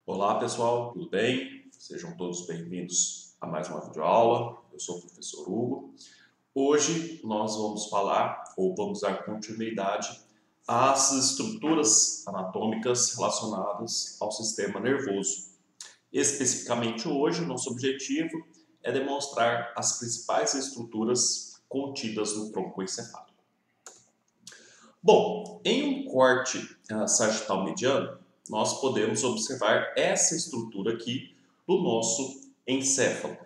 Olá pessoal, tudo bem? Sejam todos bem-vindos a mais uma videoaula. Eu sou o professor Hugo. Hoje nós vamos falar, ou vamos dar continuidade, às estruturas anatômicas relacionadas ao sistema nervoso. Especificamente hoje, nosso objetivo é demonstrar as principais estruturas contidas no tronco encefálico. Bom, em um corte sagital mediano, nós podemos observar essa estrutura aqui do nosso encéfalo.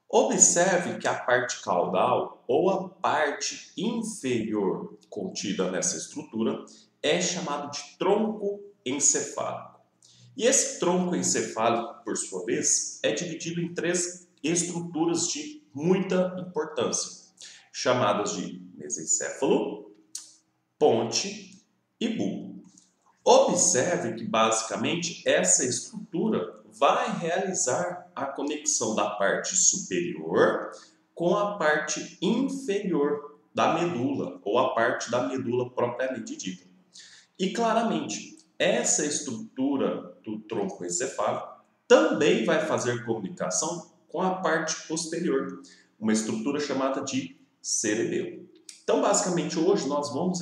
Observe que a parte caudal ou a parte inferior contida nessa estrutura é chamado de tronco encefálico. E esse tronco encefálico, por sua vez, é dividido em três estruturas de muita importância, chamadas de mesencéfalo, ponte e bulbo. Observe que, basicamente, essa estrutura vai realizar a conexão da parte superior com a parte inferior da medula, ou a parte da medula propriamente dita. E, claramente, essa estrutura do tronco encefálico também vai fazer comunicação com a parte posterior, uma estrutura chamada de cerebelo. Então, basicamente, hoje nós vamos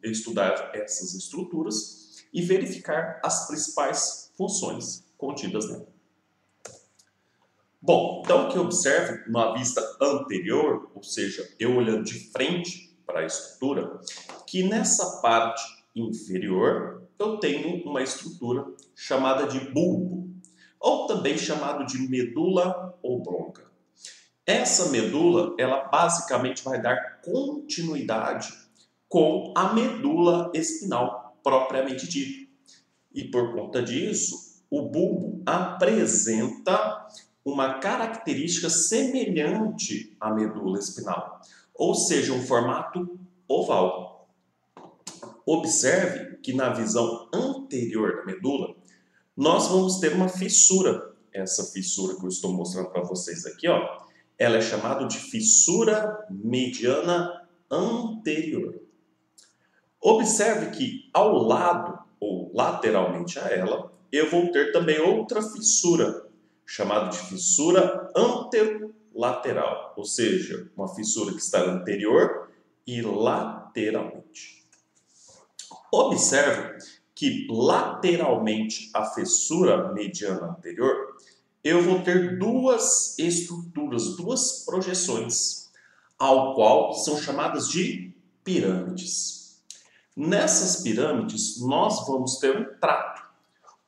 estudar essas estruturas e verificar as principais funções contidas nela. Bom, então que observe na vista anterior, ou seja, eu olhando de frente para a estrutura, que nessa parte inferior eu tenho uma estrutura chamada de bulbo, ou também chamado de medula oblonga. Essa medula, ela basicamente vai dar continuidade com a medula espinal propriamente dita. E por conta disso, o bulbo apresenta uma característica semelhante à medula espinal, ou seja, um formato oval. Observe que na visão anterior da medula, nós vamos ter uma fissura. Essa fissura que eu estou mostrando para vocês aqui, ó, ela é chamada de fissura mediana anterior. Observe que ao lado, ou lateralmente a ela, eu vou ter também outra fissura, chamada de fissura anterolateral, ou seja, uma fissura que está anterior e lateralmente. Observe que lateralmente à fissura mediana anterior, eu vou ter duas estruturas, duas projeções, ao qual são chamadas de pirâmides. Nessas pirâmides, nós vamos ter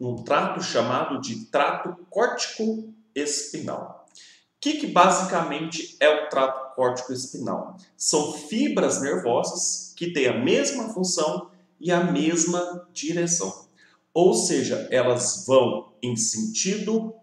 um trato chamado de trato córtico-espinal. O que basicamente é o trato córtico-espinal? São fibras nervosas que têm a mesma função e a mesma direção. Ou seja, elas vão em sentido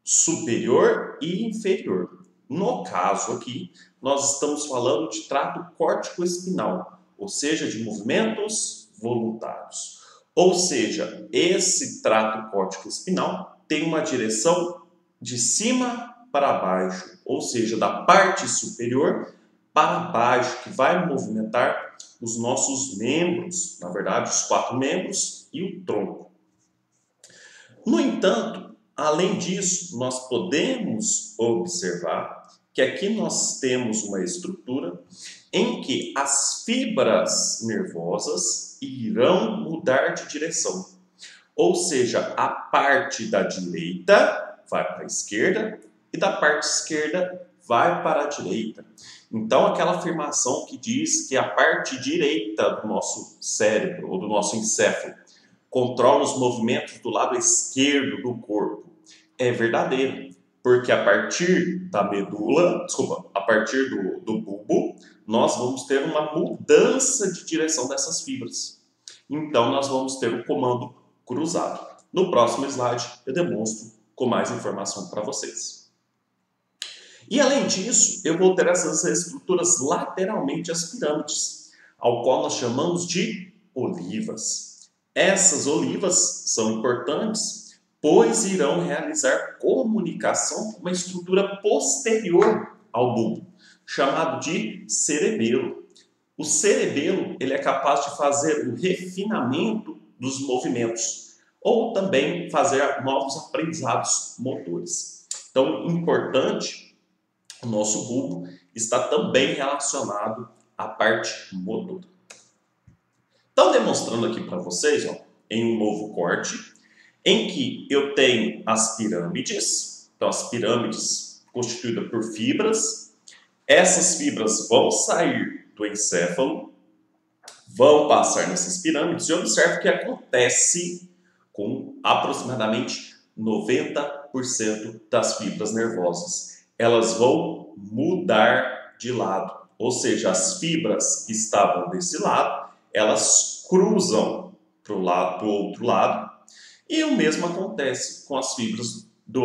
superior e inferior. No caso aqui, nós estamos falando de trato córtico-espinal, ou seja, de movimentos voluntários. Ou seja, esse trato córtico-espinal tem uma direção de cima para baixo, ou seja, da parte superior para baixo, que vai movimentar os nossos membros, na verdade, os 4 membros e o tronco. No entanto, além disso, nós podemos observar que aqui nós temos uma estrutura em que as fibras nervosas irão mudar de direção. Ou seja, a parte da direita vai para a esquerda e da parte esquerda vai para a direita. Então, aquela afirmação que diz que a parte direita do nosso cérebro ou do nosso encéfalo controla os movimentos do lado esquerdo do corpo é verdadeiro, porque a partir da medula, a partir do bulbo, nós vamos ter uma mudança de direção dessas fibras. Então, nós vamos ter o comando cruzado. No próximo slide, eu demonstro com mais informação para vocês. E além disso, eu vou ter essas estruturas lateralmente às pirâmides, ao qual nós chamamos de olivas. Essas olivas são importantes, pois irão realizar comunicação com uma estrutura posterior ao bulbo, chamado de cerebelo. O cerebelo ele é capaz de fazer o refinamento dos movimentos, ou também fazer novos aprendizados motores. Então, importante, o nosso bulbo está também relacionado à parte motora. Então, demonstrando aqui para vocês, ó, em um novo corte, em que eu tenho as pirâmides, então as pirâmides constituídas por fibras, essas fibras vão sair do encéfalo, vão passar nessas pirâmides e observe o que acontece com aproximadamente 90% das fibras nervosas. Elas vão mudar de lado, ou seja, as fibras que estavam desse lado, elas cruzam para o outro lado, e o mesmo acontece com as fibras do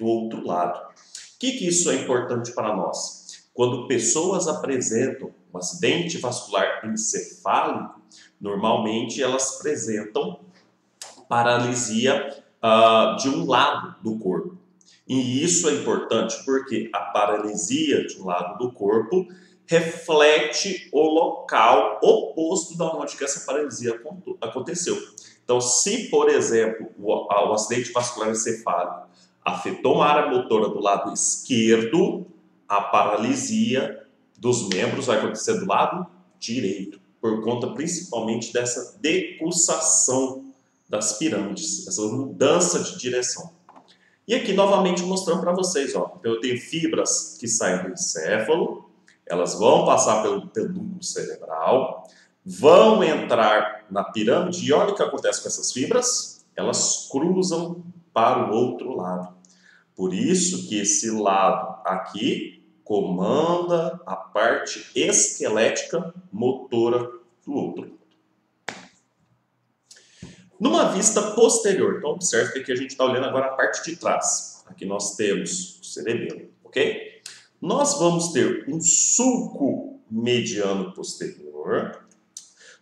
outro lado. O que isso é importante para nós? Quando pessoas apresentam um acidente vascular encefálico, normalmente elas apresentam paralisia de um lado do corpo. E isso é importante porque a paralisia de um lado do corpo reflete o local oposto da onde que essa paralisia aconteceu. Então, se, por exemplo, o acidente vascular encefálico afetou uma área motora do lado esquerdo, a paralisia dos membros vai acontecer do lado direito, por conta principalmente dessa decussação das pirâmides, essa mudança de direção. E aqui, novamente, mostrando para vocês, ó, eu tenho fibras que saem do encéfalo, elas vão passar pelo pedúnculo cerebral, vão entrar na pirâmide, e olha o que acontece com essas fibras, elas cruzam para o outro lado. Por isso que esse lado aqui comanda a parte esquelética motora do outro. Numa vista posterior, então observe que aqui a gente está olhando agora a parte de trás. Aqui nós temos o cerebelo, ok? Nós vamos ter um sulco mediano posterior,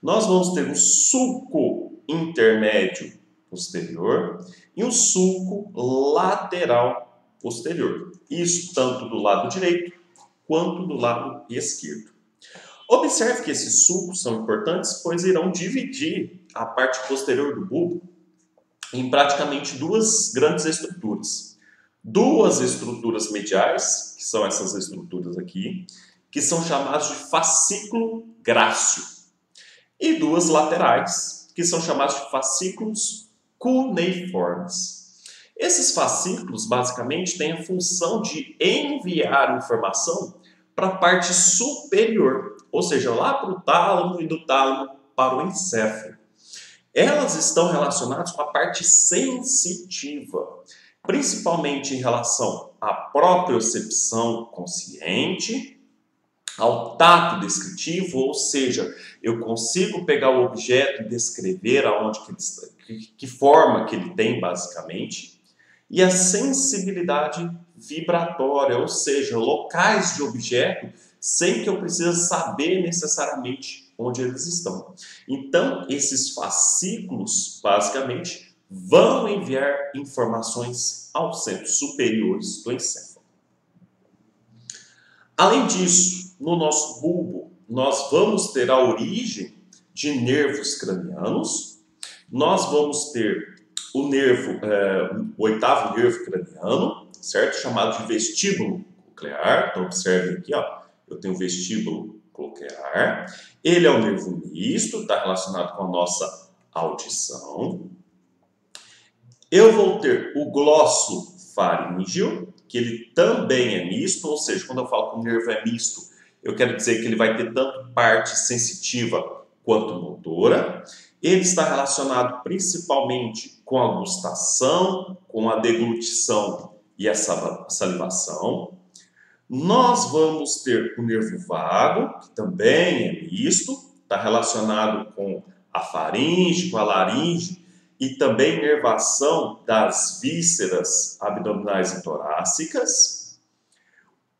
nós vamos ter um sulco intermédio posterior e um sulco lateral posterior. Isso tanto do lado direito quanto do lado esquerdo. Observe que esses sulcos são importantes, pois irão dividir a parte posterior do bulbo em praticamente duas grandes estruturas. Duas estruturas mediais, que são essas estruturas aqui, que são chamadas de fascículo grácil. E duas laterais, que são chamadas de fascículos cuneiformes. Esses fascículos, basicamente, têm a função de enviar informação para a parte superior, ou seja, lá para o tálamo e do tálamo para o encéfalo. Elas estão relacionadas com a parte sensitiva, principalmente em relação à propriocepção consciente, ao tato descritivo, ou seja, eu consigo pegar o objeto e descrever aonde que forma que ele tem, basicamente, e a sensibilidade vibratória, ou seja, locais de objeto sem que eu precise saber necessariamente onde eles estão. Então, esses fascículos, basicamente, vão enviar informações aos centros superiores do encéfalo. Além disso, no nosso bulbo, nós vamos ter a origem de nervos cranianos, nós vamos ter o nervo, o oitavo nervo craniano, certo? Chamado de vestíbulo coclear. Então, observem aqui, ó, eu tenho o vestíbulo coclear. Ele é um nervo misto, está relacionado com a nossa audição. Eu vou ter o glossofaríngeo, que ele também é misto, ou seja, quando eu falo que o nervo é misto, eu quero dizer que ele vai ter tanto parte sensitiva quanto motora. Ele está relacionado principalmente com a gustação, com a deglutição e a salivação. Nós vamos ter o nervo vago, que também é misto, está relacionado com a faringe, com a laringe e também inervação das vísceras abdominais e torácicas.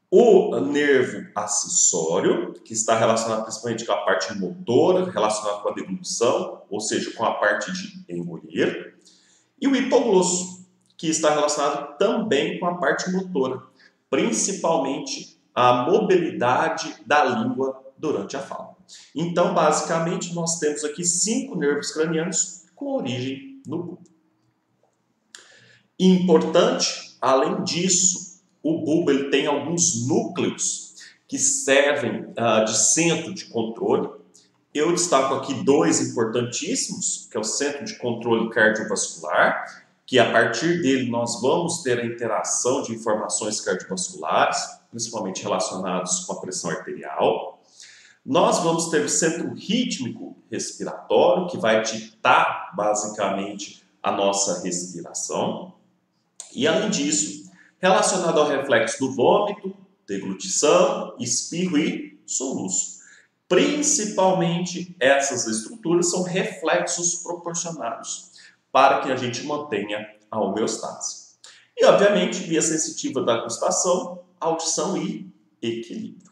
O nervo acessório, que está relacionado principalmente com a parte motora, relacionado com a deglutição, ou seja, com a parte de engolir. E o hipoglosso, que está relacionado também com a parte motora, principalmente a mobilidade da língua durante a fala. Então, basicamente, nós temos aqui 5 nervos cranianos com origem no bulbo. Importante, além disso, o bulbo ele tem alguns núcleos que servem de centro de controle. Eu destaco aqui dois importantíssimos, que é o centro de controle cardiovascular, que a partir dele nós vamos ter a interação de informações cardiovasculares, principalmente relacionados com a pressão arterial. Nós vamos ter o centro rítmico respiratório, que vai ditar basicamente a nossa respiração. E além disso, relacionado ao reflexo do vômito, deglutição, espirro e soluço. Principalmente essas estruturas são reflexos proporcionados para que a gente mantenha a homeostase. E, obviamente, via sensitiva da gustação, audição e equilíbrio.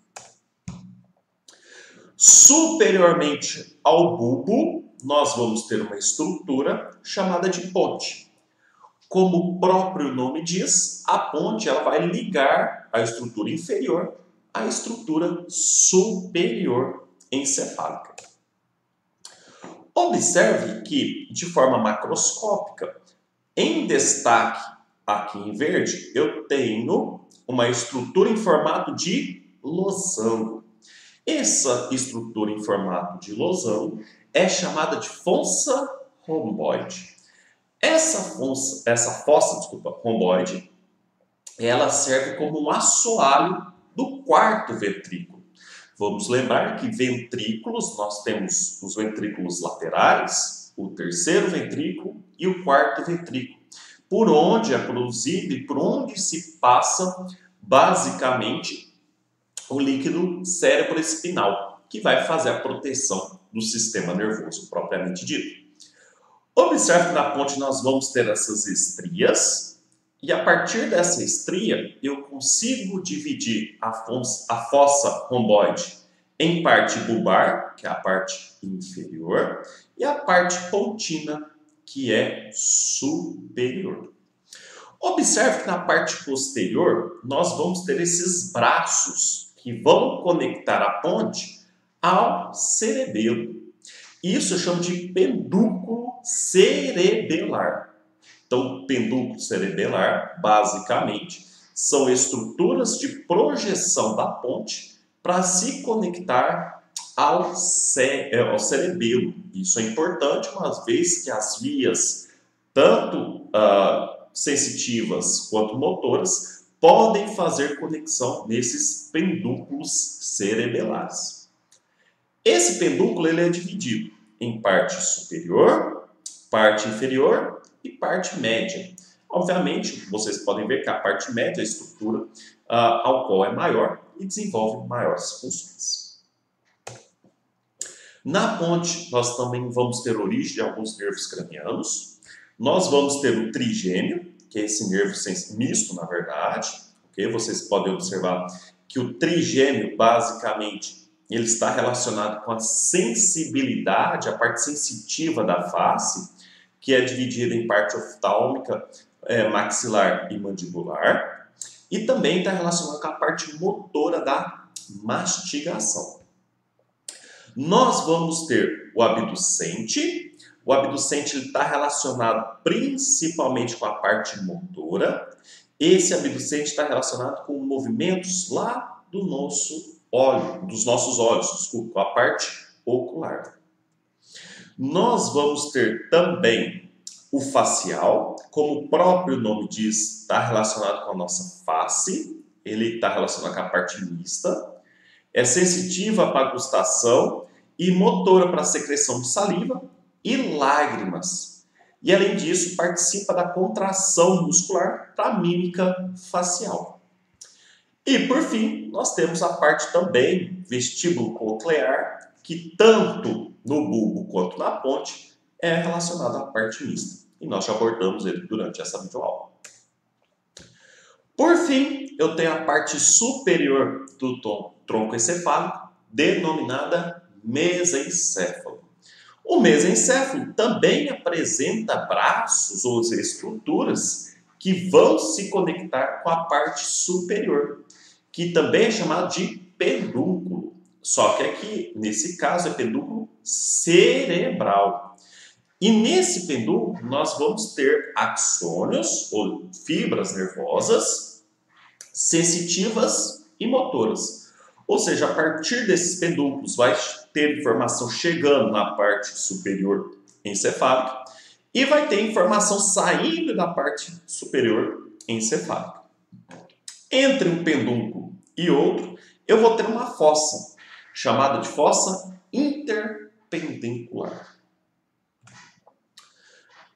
Superiormente ao bulbo, nós vamos ter uma estrutura chamada de ponte. Como o próprio nome diz, a ponte ela vai ligar a estrutura inferior à estrutura superior encefálica. Observe que, de forma macroscópica, em destaque aqui em verde, eu tenho uma estrutura em formato de losango. Essa estrutura em formato de losango é chamada de fossa romboide. Essa fossa romboide, ela serve como um assoalho do quarto ventrículo. Vamos lembrar que ventrículos, nós temos os ventrículos laterais, o terceiro ventrículo e o quarto ventrículo, por onde é produzido e por onde se passa basicamente o líquido cerebroespinal, que vai fazer a proteção do sistema nervoso propriamente dito. Observe que na ponte nós vamos ter essas estrias, e a partir dessa estria eu consigo dividir a fossa romboide em parte bulbar, que é a parte inferior, e a parte pontina, que é superior. Observe que na parte posterior nós vamos ter esses braços que vão conectar a ponte ao cerebelo. Isso eu chamo de pedúnculo cerebelar. Então, o pedúnculo cerebelar, basicamente, são estruturas de projeção da ponte para se conectar ao cerebelo. Isso é importante, uma vez que as vias, tanto sensitivas quanto motoras, podem fazer conexão nesses pedúnculos cerebelares. Esse pedúnculo ele é dividido em parte superior, parte inferior e parte média. Obviamente, vocês podem ver que a parte média é a estrutura ao qual é maior e desenvolve maiores funções. Na ponte, nós também vamos ter origem de alguns nervos cranianos. Nós vamos ter o trigêmeo, que é esse nervo misto, na verdade. Okay? Vocês podem observar que o trigêmeo, basicamente, ele está relacionado com a sensibilidade, a parte sensitiva da face, que é dividida em parte oftálmica, maxilar e mandibular, e também está relacionado com a parte motora da mastigação. Nós vamos ter o abducente. O abducente está relacionado principalmente com a parte motora. Esse abducente está relacionado com movimentos lá do nosso olho, dos nossos olhos, desculpa, com a parte ocular. Nós vamos ter também o facial, como o próprio nome diz, está relacionado com a nossa face, ele está relacionado com a parte mista, é sensitiva para a gustação e motora para a secreção de saliva e lágrimas. E além disso, participa da contração muscular para a mímica facial. E por fim, nós temos a parte também vestíbulo coclear, que tanto no bulbo quanto na ponte é relacionado à parte mista. E nós já abordamos ele durante essa videoaula. Por fim, eu tenho a parte superior do tronco encefálico, denominada mesencéfalo. O mesencéfalo também apresenta braços ou estruturas que vão se conectar com a parte superior, que também é chamado de pedúnculo. Só que aqui, nesse caso, é pedúnculo cerebral. E nesse pendúculo nós vamos ter axônios, ou fibras nervosas, sensitivas e motoras. Ou seja, a partir desses pedúnculos vai ter informação chegando na parte superior encefálica e vai ter informação saindo da parte superior encefálica. Entre um pedúnculo e outro, eu vou ter uma fossa, chamada de fossa interpendencular.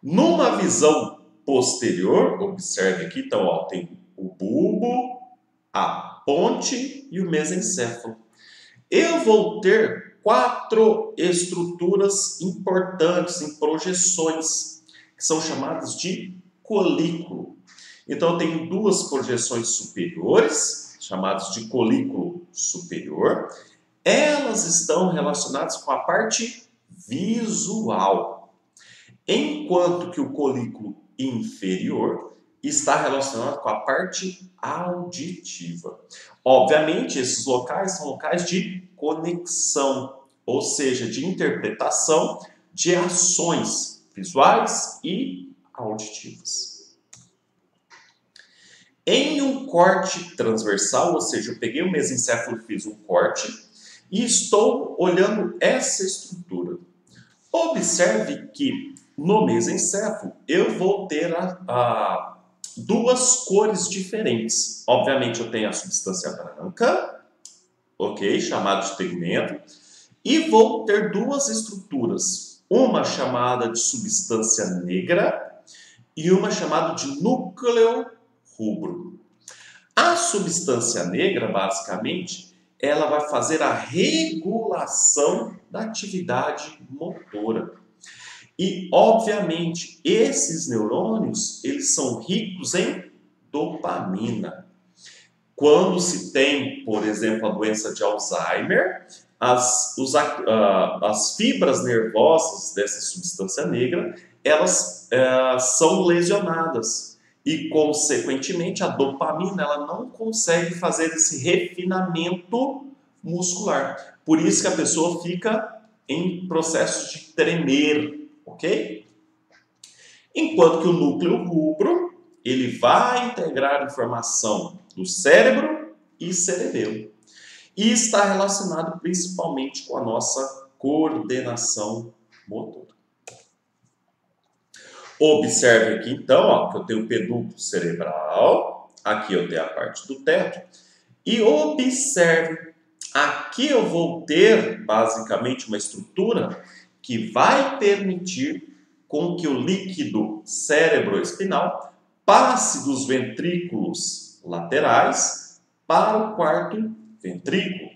Numa visão posterior, observe aqui, então, ó, tem o bulbo, a ponte e o mesencéfalo. Eu vou ter 4 estruturas importantes em projeções, que são chamadas de colículo. Então, eu tenho 2 projeções superiores, chamadas de colículo superior. Elas estão relacionadas com a parte visual, enquanto que o colículo inferior está relacionado com a parte auditiva. Obviamente, esses locais são locais de conexão, ou seja, de interpretação de ações visuais e auditivas. Em um corte transversal, ou seja, eu peguei o mesencéfalo e fiz um corte e estou olhando essa estrutura. Observe que no mesencéfalo eu vou ter 2 cores diferentes. Obviamente eu tenho a substância branca, ok, chamada de tegumento, e vou ter 2 estruturas, uma chamada de substância negra e uma chamada de núcleo rubro. A substância negra, basicamente, ela vai fazer a regulação da atividade motora. E, obviamente, esses neurônios, eles são ricos em dopamina. Quando se tem, por exemplo, a doença de Alzheimer, as fibras nervosas dessa substância negra, elas são lesionadas. E, consequentemente, a dopamina ela não consegue fazer esse refinamento muscular. Por isso que a pessoa fica em processo de tremer. Ok? Enquanto que o núcleo rubro, ele vai integrar informação do cérebro e cerebelo. E está relacionado principalmente com a nossa coordenação motora. Observe aqui então, ó, que eu tenho o pedúnculo cerebral, aqui eu tenho a parte do teto, e observe, aqui eu vou ter basicamente uma estrutura que vai permitir com que o líquido cerebroespinal passe dos ventrículos laterais para o quarto ventrículo.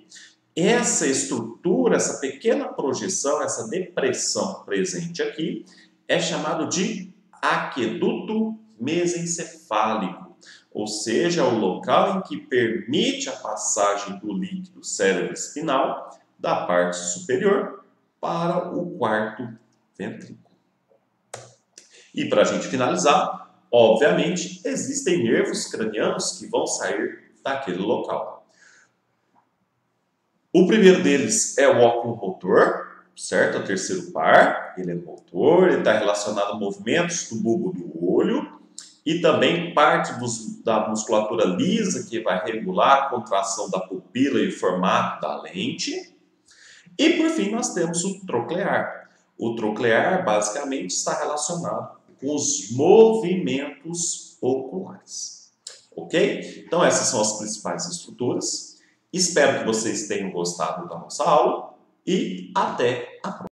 Essa estrutura, essa pequena projeção, essa depressão presente aqui, é chamado de aqueduto mesencefálico, ou seja, o local em que permite a passagem do líquido cerebroespinal da parte superior para o quarto ventrículo. E para a gente finalizar, obviamente, existem nervos cranianos que vão sair daquele local. O primeiro deles é o óculo motor, certo? É o terceiro par, ele é motor, ele está relacionado a movimentos do bulbo do olho e também parte da musculatura lisa que vai regular a contração da pupila e o formato da lente. E, por fim, nós temos o troclear. O troclear, basicamente, está relacionado com os movimentos oculares. Ok? Então, essas são as principais estruturas. Espero que vocês tenham gostado da nossa aula e até a próxima.